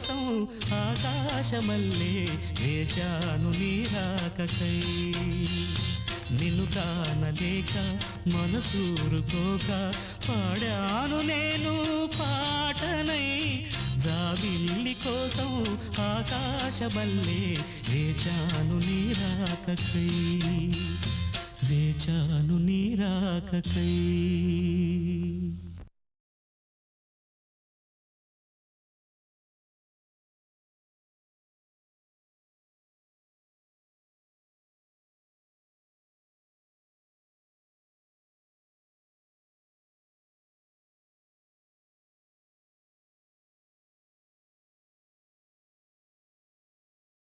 కోసం ఆకాశమల్లే వేచాను నీ రాకకై నిన్ను కానలేక మనసూరుకోక పాడాను నేను పాటనై జాబిల్లి కోసం ఆకాశమల్లే వేచాను నీ రాకకై వేచాను నీ రాకకై